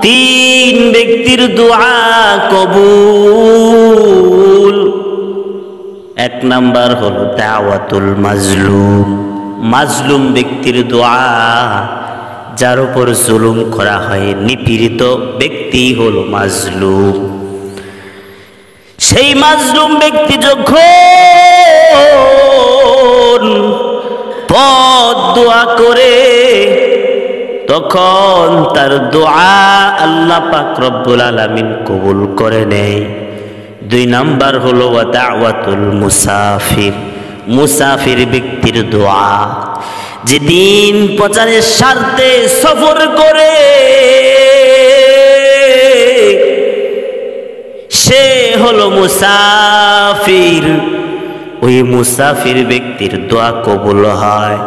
তিন ব্যক্তির দোয়া কবুল। এক নাম্বার হলো দাওয়াতুল মাজলুম, মাজলুম ব্যক্তির দোয়া, যার উপর জুলুম করা হয়, নিপীড়িত ব্যক্তি হলো মাজলুম। সেই মাজলুম ব্যক্তি যখন পথ দোয়া করে তখন তার দোয়া আল্লাহ পাক রব্বুল আলামিন কবুল করে নেয়। দুই নাম্বার হলো ওয়া দাওয়াতুল মুসাফির, মুসাফির ব্যক্তির দোয়া, যেদিন প্রচারের স্বার্থে সফর করে সে হলো মুসাফির, ওই মুসাফির ব্যক্তির দোয়া কবুল হয়।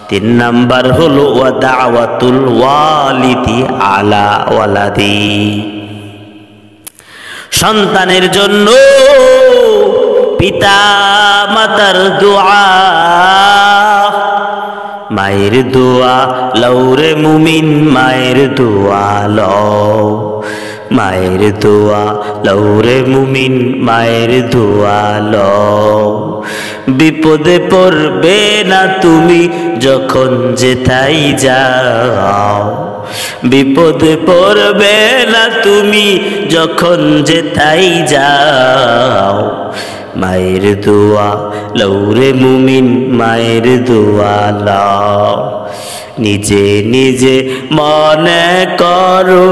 তিন নাম্বার হলো ওয়া দাওয়াতুল ওয়ালিদি আলা ওয়ালাদি, সন্তানের জন্য পিতা মাতার দোয়া, মায়ের দোয়া লওরে মুমিন, মায়ের দোয়া লও, মায়ের দোয়া লওরে মুমিন, মায়ের দোয়া লও। বিপদে পড়বে না তুমি যখন যেথায় যাও, বিপদে পড়বে না তুমি যখন যেথায় যাও। মায়ের দোয়া লওরে মুমিন, মায়ের দোয়া লও। নিজে নিজে মনে করো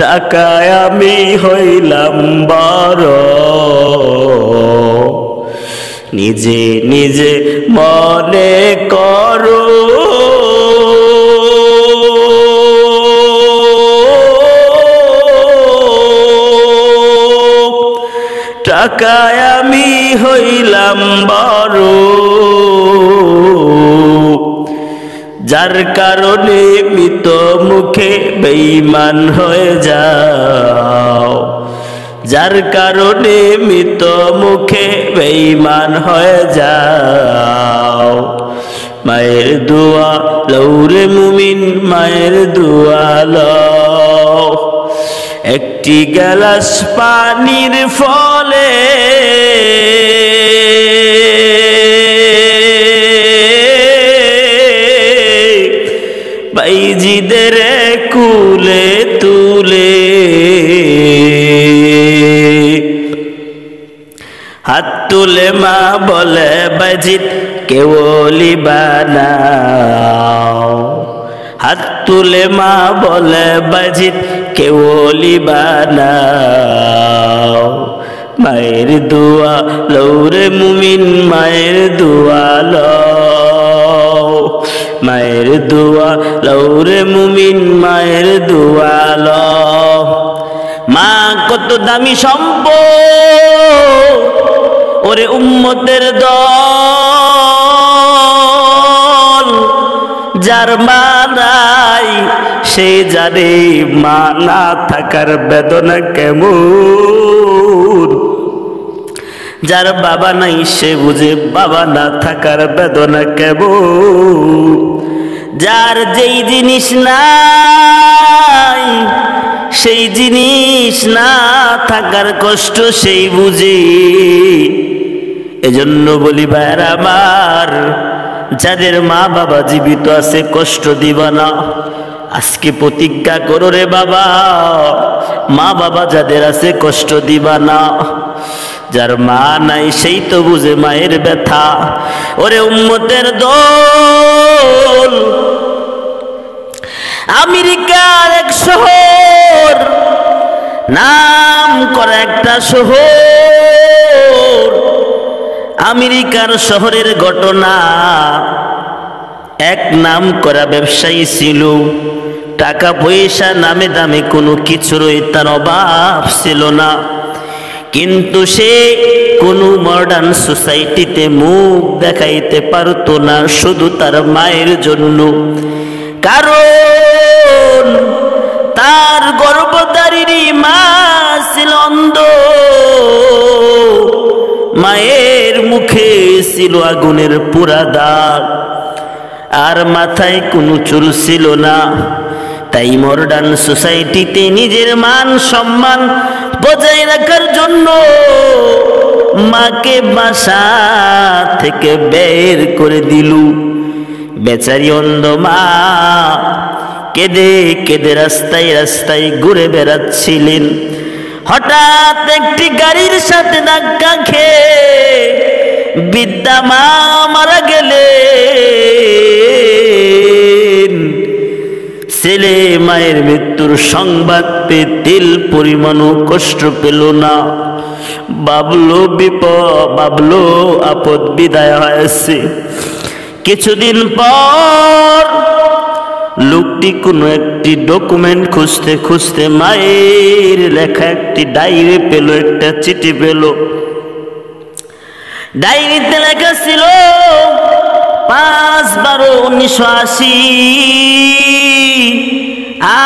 টাকায় আমি হইলাম বড়, নিজে নিজে মনে করো টাকায় আমি হইলাম বড়, যার কারণে মৃত মুখে বেঈমান হয়ে যাও, যার কারণে মৃত মুখে বেঈমান হয়ে যাও। মায়ের দোয়া লওরে মুমিন, মায়ের দোয়া লও। একটি গ্লাস পানির ফলে বাইজিদের কুলে তুলে, হাত তুলে মা বলে বাইজিদ কেওলি বানাও, হাত তুলে মা বলে বাইজিদ কেওলি বানাও। মায়ের দোয়া লওরে মুমিন, মায়ের দোয়া লও, মায়ের দোয়া লওরে মুমিন, মায়ের দোয়া লও। মা কত দামি সম্পদ, ওরে উম্মতের দল, যার মা নাই সে জানে মা না থাকার বেদনা কেমন, যার বাবা নাই সে বুঝে বাবা না থাকার বেদনা কেমন, যার যেই জিনিস নাই সেই জিনিস না থাকার কষ্ট সেই বুঝে। এজন্য বলি ভাইরা আমার, যাদের মা বাবা জীবিত আছে কষ্ট দিবা না। আজকে প্রতিজ্ঞা করো রে বাবা, মা বাবা যাদের আছে কষ্ট দিবা না। যার মা নাই সেই তো বুঝে মায়ের ব্যথা। ওরে উম্মতের দল, আমেরিকার এক শহর, নাম করা একটা শহর, আমেরিকার শহরের ঘটনা। এক নাম করা ব্যবসায়ী ছিল, টাকা পয়সা নামে দামে কোনো কিছুরই তার অভাব ছিল না, কিন্তু সে কোনো মডার্ন সোসাইটিতে মুখ দেখাইতে পারতো না, শুধু তার মায়ের জন্য। কারণ তার গর্ভধারিণী মা ছিল অন্ধ, মায়ের মুখে ছিল আগুনের পোড়া দাগ। আর মাথায় কোনো চুল ছিল না। তাই মডার্ন সোসাইটিতে নিজের মান সম্মান বজায় রাখার জন্য মাকে বাসা থেকে বের করে দিল। বেচারি অন্ধ মা কেঁদে কেঁদে রাস্তায় রাস্তায় ঘুরে বেড়াচ্ছিলেন। হঠাৎ একটি গাড়ির সাথে ধাক্কা খেয়ে বৃদ্ধা মা মারা গেলেন। ছেলে মায়ের মৃত্যুর সংবাদ পেয়ে তিল পরিমাণও কষ্ট পেল না। ভাবলো ভাবলো আপদ বিদায় হয়েছে। কিছুদিন পর লোকটি কোনো একটি ডকুমেন্ট খুঁজতে খুঁজতে মায়ের লেখা একটি ডায়েরি পেল, একটা চিঠি পেল। ডায়েরিতে লেখা ছিল 5/12/1980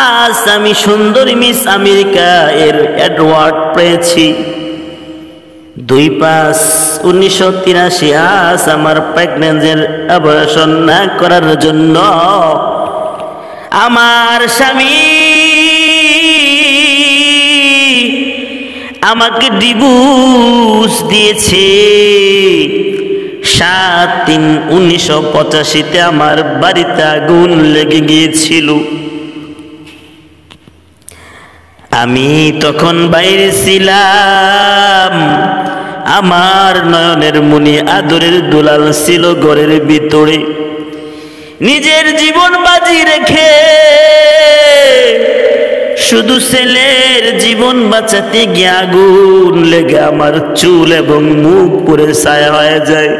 আজ আমি সুন্দরী মিস আমেরিকা এর অ্যাওয়ার্ড পেয়েছি। 2/5/1983 আজ আমার প্রেগন্যান্সির অপারেশন না করার জন্য আমার স্বামী আমাকে ডিভোর্স দিয়েছে। 7/3/1985 আমার বাড়িতে আগুন লেগে গিয়েছিল। আমি তখন বাইরে ছিলাম। আমার নয়নের মনি আদরের দুলাল ছিল ঘরের ভিতরে। নিজের জীবন বাজি রেখে শুধু ছেলের জীবন বাঁচাতে গিয়ে আগুন লেগে আমার চুল এবং মুখ পুড়ে ছায়া হয়ে যায়।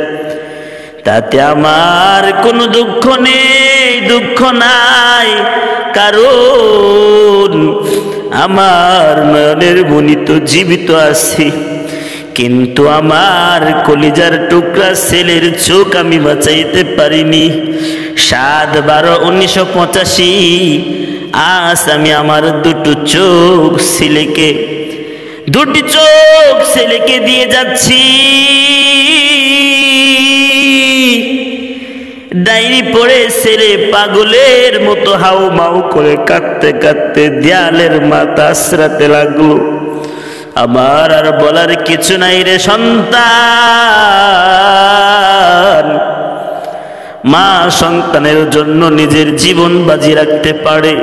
তাতে আমার কোনো দুঃখ নেই, দুঃখ নাই, কারণ আমার নয়নের মনি তো জীবিত আছে। কিন্তু আমার কলিজার টুকরা ছেলের চোখ আমি বাঁচাইতে পারিনি। 7/12/1985 আজ আমি আমার দুটি চোখ ছেলেকে দিয়ে যাচ্ছি। ডায়েরি পড়ে ছেলে পাগলের মতো হাউ মাউ করে কাঁদতে কাঁদতে দেয়ালের মাথা আছড়াতে লাগলো। আমার আর বলার কিছু নাই রে সন্তান। মা সন্তানের জন্য নিজের জীবন বাজি রাখতে পারে,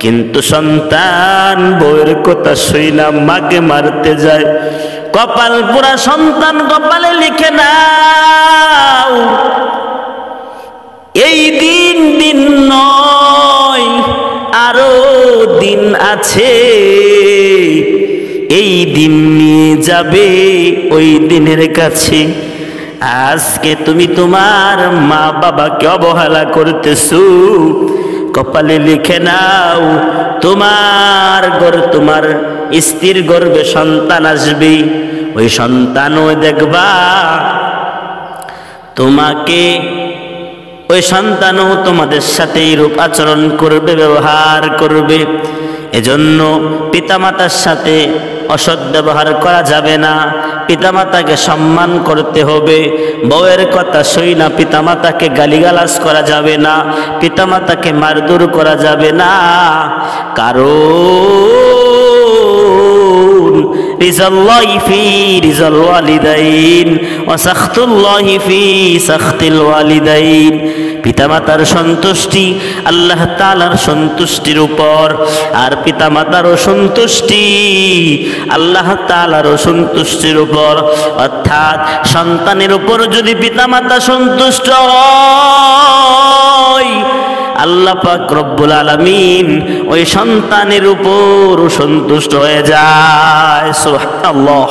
কিন্তু সন্তান বউয়ের কথা শুই না মাকে মারতে যায়। কপাল পুরা সন্তান কপালে লিখে নাও। এই দিন নয়, আরো দিন আছে। এই দিন নিয়ে যাবে ওই দিনের কাছে। আজকে তুমি তোমার মা বাবাকে অবহেলা করতেছো, কপালে লিখে নাও তোমার স্ত্রীর গর্ভে সন্তান আসবে। ওই সন্তানও দেখবা তোমাকে, ওই সন্তানও তোমাদের সাথে এইরূপ আচরণ করবে, ব্যবহার করবে। এজন্য পিতামাতার সাথে অসৎ ব্যবহার করা যাবে না। পিতামাতাকে সম্মান করতে হবে। বউয়ের কথা শুই না পিতামাতাকে গালিগালাজ করা যাবে না, পিতামাতাকে মারধর করা যাবে না। কারণ রিজাল্লাহি ফি রিজাল ওয়ালিদাইন ওয়া সাখতুল্লাহি ফি সাখতিল ওয়ালিদাইন। পিতামাতার সন্তুষ্টি আল্লাহ তাআলার সন্তুষ্টির উপর, আর পিতামাতারও সন্তুষ্টি আল্লাহ তাআলারও সন্তুষ্টির উপর। অর্থাৎ সন্তানের উপর যদি পিতামাতা সন্তুষ্ট হয়, আল্লাহ পাক রব্বুল আলামিন ওই সন্তানের উপর সন্তুষ্ট হয়ে যায়। সুবহানাল্লাহ।